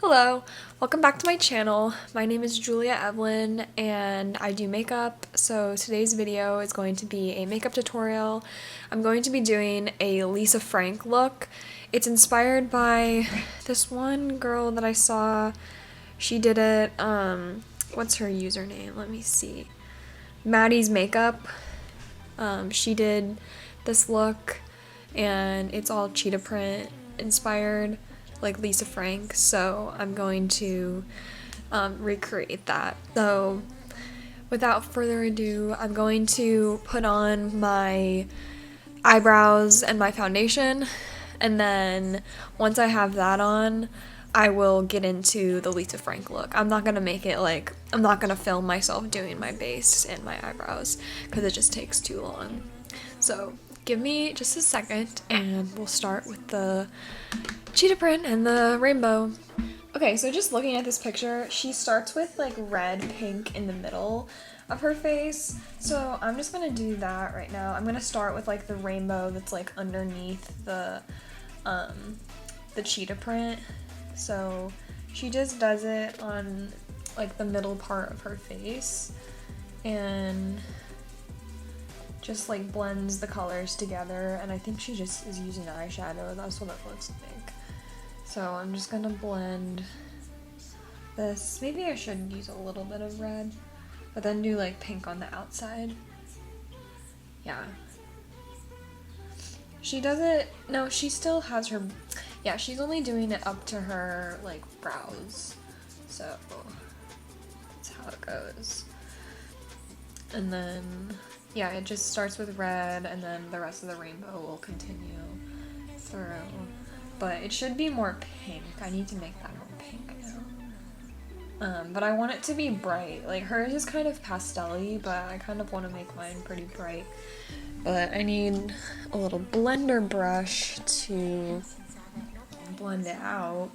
Hello, welcome back to my channel. My name is Julia Evelyn and I do makeup. So today's video is going to be a makeup tutorial. I'm going to be doing a Lisa Frank look. It's inspired by this one girl that I saw. She did it, what's her username? Let me see. Maddie's Makeup. She did this look and it's all cheetah print inspired, like Lisa Frank, so I'm going to recreate that. So without further ado, I'm going to put on my eyebrows and my foundation, and then once I have that on, I will get into the Lisa Frank look. I'm not gonna make it like, I'm not gonna film myself doing my base and my eyebrows because it just takes too long. So give me just a second and we'll start with the cheetah print and the rainbow. Okay, so just looking at this picture, she starts with like red, pink in the middle of her face. So I'm just gonna do that right now. I'm gonna start with like the rainbow that's like underneath the cheetah print. So she just does it on like the middle part of her face and just like blends the colors together, and I think she just is using eyeshadow. That's what it looks like. So I'm just gonna blend this. Maybe I should use a little bit of red, but then do like pink on the outside. Yeah. She does it, no, she still has her, yeah, she's only doing it up to her like brows. So that's how it goes. And then, yeah, it just starts with red and then the rest of the rainbow will continue through. But it should be more pink. I need to make that more pink now. But I want it to be bright. Like hers is kind of pastel-y, but I kind of want to make mine pretty bright. But I need a little blender brush to blend it out.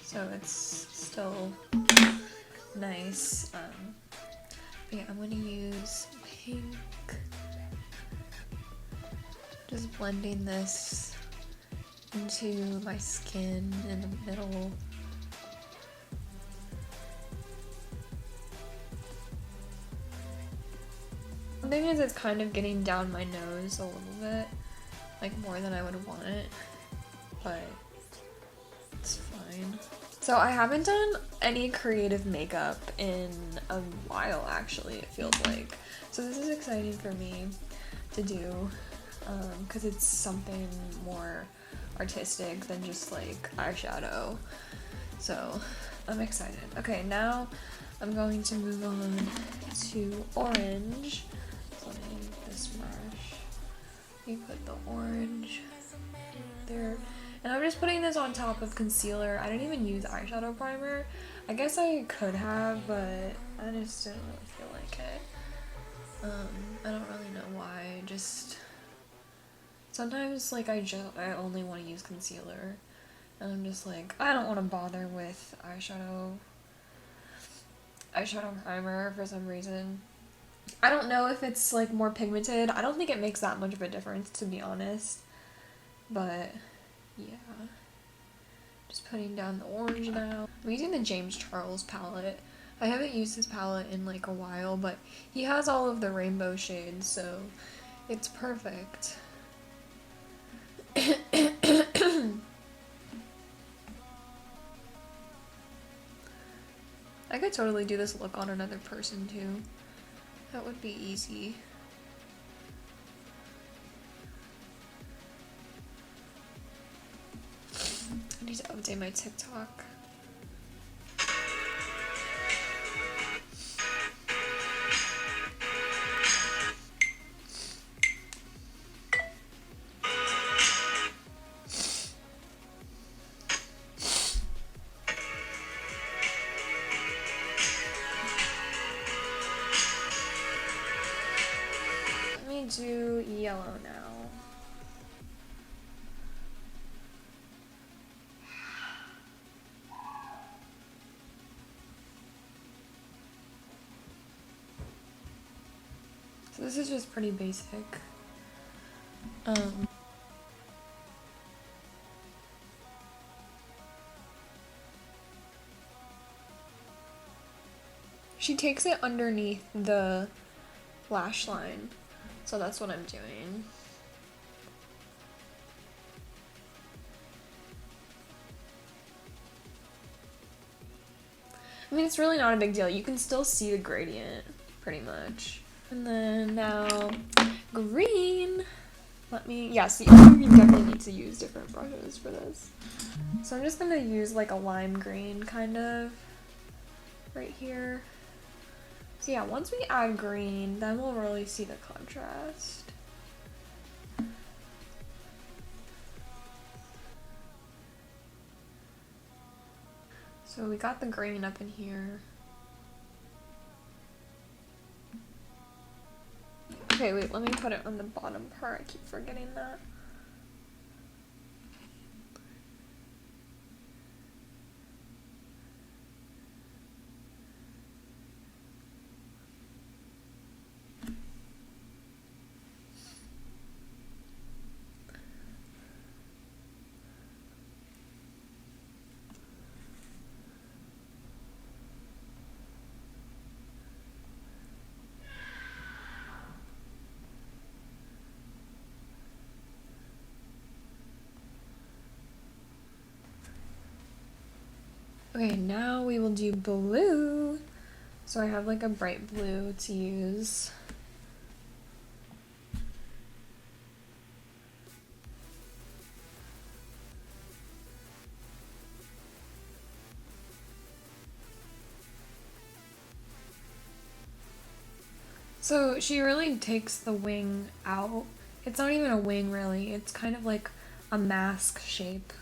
So it's still nice. But yeah, I'm gonna use pink. Just blending this into my skin in the middle. The thing is, it's kind of getting down my nose a little bit, like more than I would want it, but it's fine. So I haven't done any creative makeup in a while, actually, it feels like. So this is exciting for me to do, because it's something more artistic than just like eyeshadow. So I'm excited. Okay, now I'm going to move on to orange. So let me use this brush. Let me put the orange there. And I'm just putting this on top of concealer. I didn't even use eyeshadow primer. I guess I could have, but I just didn't really feel like it. I don't really know why. Just sometimes like I only want to use concealer, and I'm just like, I don't want to bother with eyeshadow primer for some reason. I don't know if it's like more pigmented. I don't think it makes that much of a difference, to be honest. But yeah, just putting down the orange now. I'm using the James Charles palette. I haven't used his palette in like a while, but he has all of the rainbow shades, so it's perfect. I could totally do this look on another person too. That would be easy. I need to update my TikTok. Let me do yellow now. So this is just pretty basic. she takes it underneath the lash line. So that's what I'm doing. I mean, it's really not a big deal. You can still see the gradient, pretty much. And then now, green. See, you definitely need to use different brushes for this. So I'm just gonna use like a lime green, kind of, right here. So yeah, once we add green, then we'll really see the contrast. So we got the green up in here. Okay, wait, let me put it on the bottom part. I keep forgetting that. Okay, now we will do blue. So I have like a bright blue to use. So she really takes the wing out. It's not even a wing really, it's kind of like a mask shape.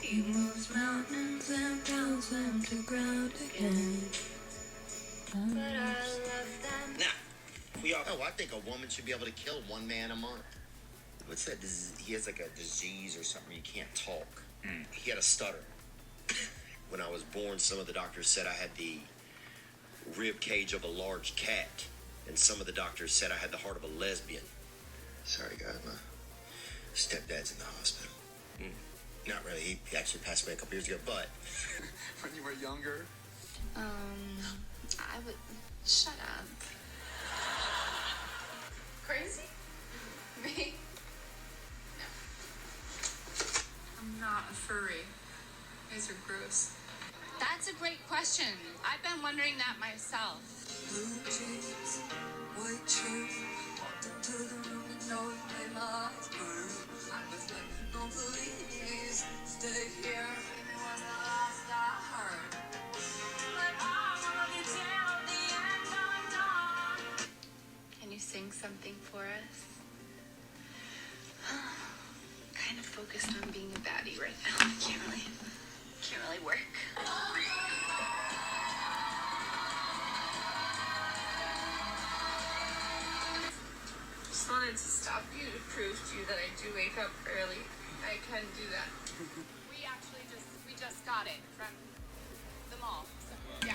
He moves mountains and turns them to ground again. But I love them. Nah, I think a woman should be able to kill one man a month. What's that disease? He has like a disease or something. You can't talk. He had a stutter. When I was born, some of the doctors said I had the rib cage of a large cat, and some of the doctors said I had the heart of a lesbian. Sorry, guys, my stepdad's in the hospital. Not really. He actually passed away a couple years ago, but... When you were younger? I would... Shut up. Crazy? Me? No. I'm not a furry. You guys are gross. That's a great question. I've been wondering that myself. Blue jeans, white shoes, walked into the room and know it made my eyes burn. I was like, no, please, stay here. It was the last I heard. But I wanna be till the end of dawn. Can you sing something for us? Kind of focused on being a baddie right now. Can't really work. Just wanted to stop you to prove to you that I do wake up early. I can do that. We just got it from the mall. So, yeah.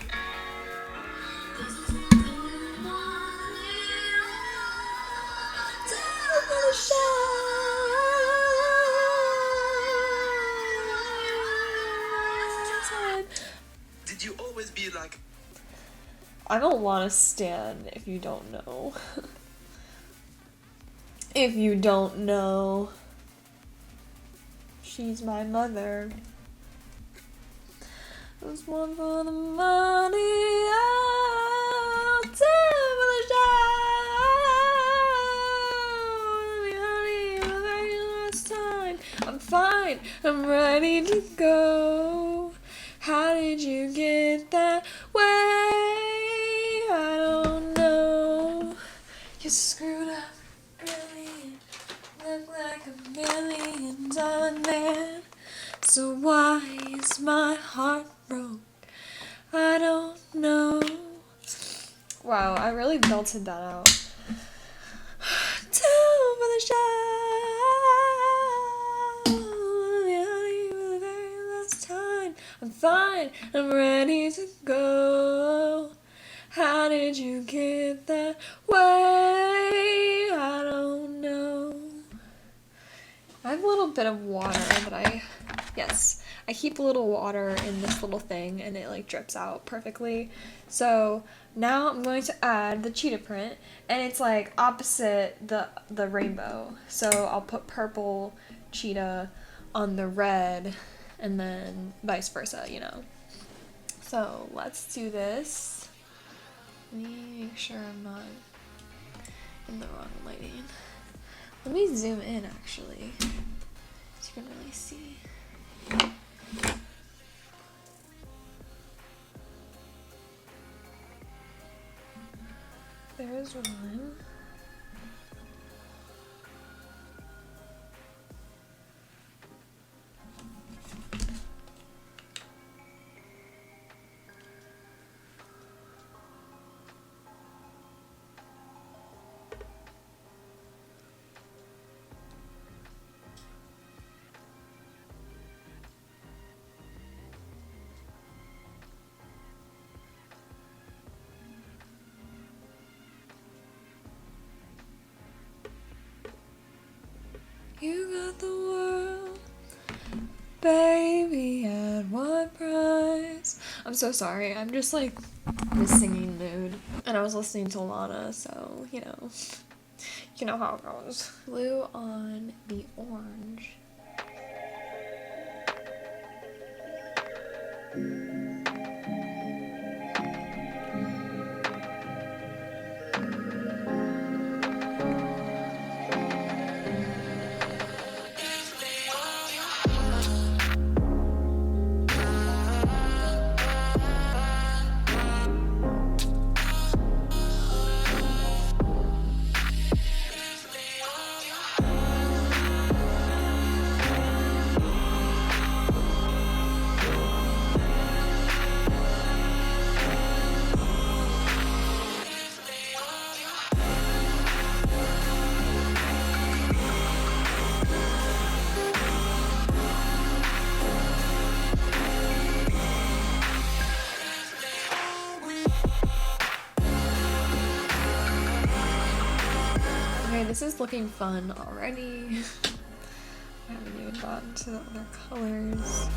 Did you always be like... I don't want to stand if you don't know. If you don't know. She's my mother. This one for the money. I'll take for the show. The very last time. I'm fine. I'm ready to go. How did you get that way? I don't know. You screwed up. Really look like $1 million man. So why is my heart broke? I don't know. Wow, I really belted that out. Down for the show, for the very last time. I'm fine, I'm ready to go. How did you get that way? I don't know. I have a little bit of water that yes, I keep a little water in this little thing and it like drips out perfectly. So now I'm going to add the cheetah print, and it's like opposite the rainbow. So I'll put purple cheetah on the red and then vice versa, you know. So let's do this. Let me make sure I'm not in the wrong lighting. Let me zoom in actually, so you can really see. There's one. You got the world, baby, at what price? I'm so sorry, I'm just like in a singing mood. And I was listening to Lana, so you know how it goes. Blue on the orange. Okay, this is looking fun already. I haven't even gotten to the other colors.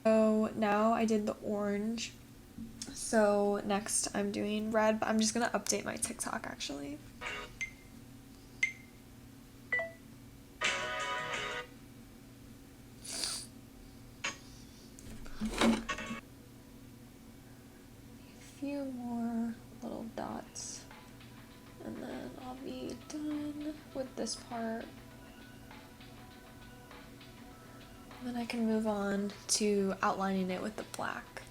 So now I did the orange. So next I'm doing red, but I'm just gonna update my TikTok actually. A few more little dots, and then I'll be done with this part. Then I can move on to outlining it with the black.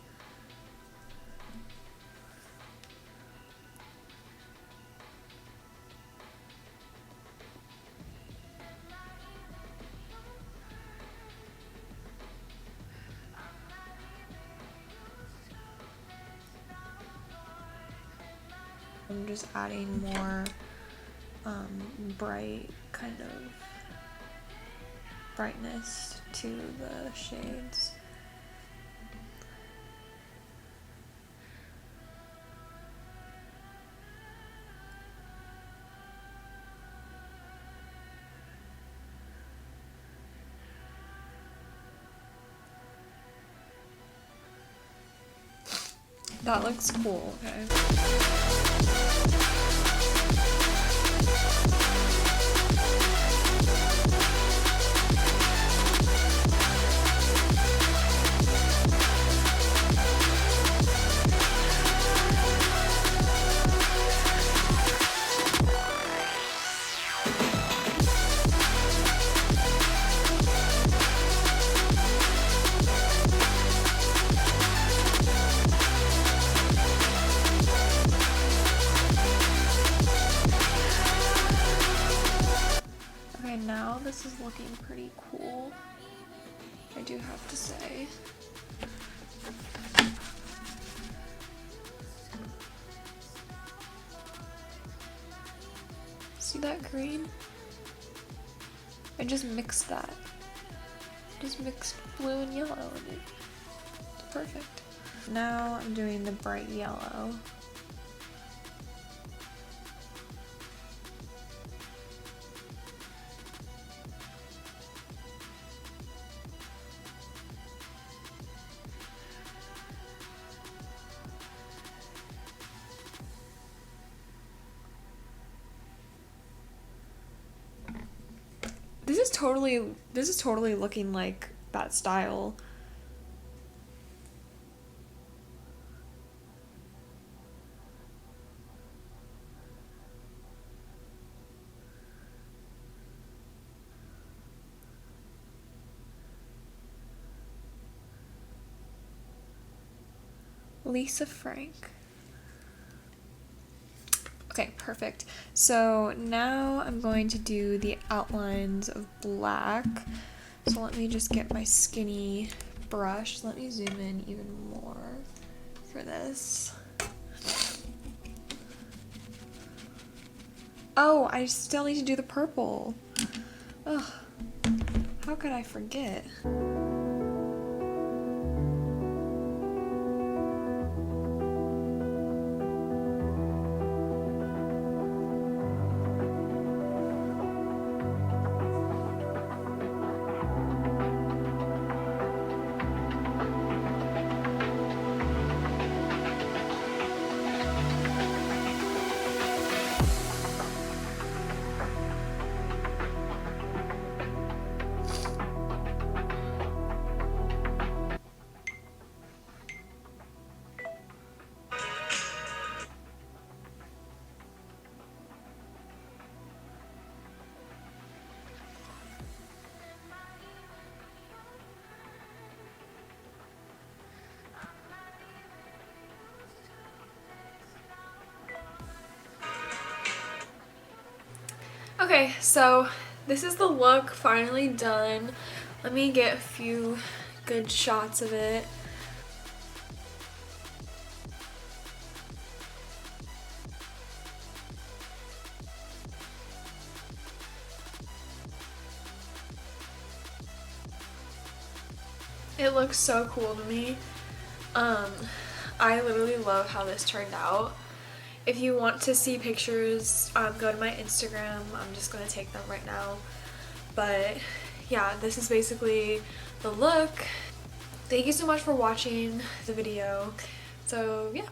I'm just adding more bright kind of brightness to the shades. That looks cool, okay. Okay, now this is looking pretty cool, I do have to say. See that green? I just mixed that. Just mixed blue and yellow in it. It's perfect. Now I'm doing the bright yellow. This is totally looking like that style. Lisa Frank. Okay, perfect. So now I'm going to do the outlines of black. So let me just get my skinny brush. Let me zoom in even more for this. Oh, I still need to do the purple. Ugh, how could I forget? Okay, so this is the look finally done. Let me get a few good shots of it. It looks so cool to me. I literally love how this turned out. If you want to see pictures, go to my Instagram. I'm just gonna take them right now. But yeah, this is basically the look. Thank you so much for watching the video. So yeah.